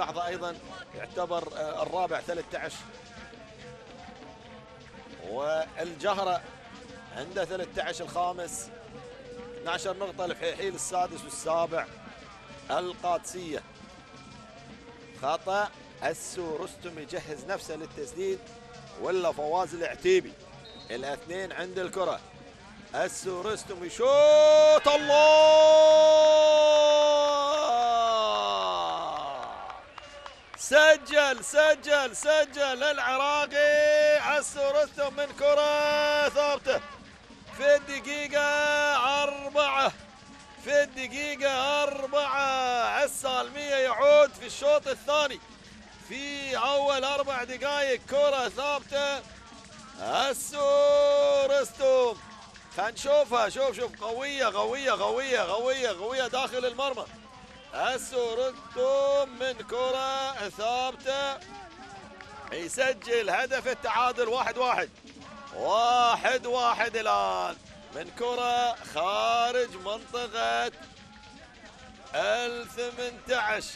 لحظة أيضا يعتبر الرابع 13، والجهرة عنده 13 الخامس 12 نقطة، الفحيحيل السادس والسابع، القادسية خطأ. السو رستم يجهز نفسه للتسديد ولا فواز العتيبي، الاثنين عند الكرة. السو رستم يشوط، الله! سجل العراقي السو رستم من كرة ثابتة في الدقيقة 4. السالمية يعود في الشوط الثاني في أول 4 دقائق، كرة ثابتة السو رستم. خلينا نشوفها، شوف قوية داخل المرمى. السو رستم من كرة ثابتة يسجل هدف التعادل 1-1 الآن من كرة خارج منطقة ال18.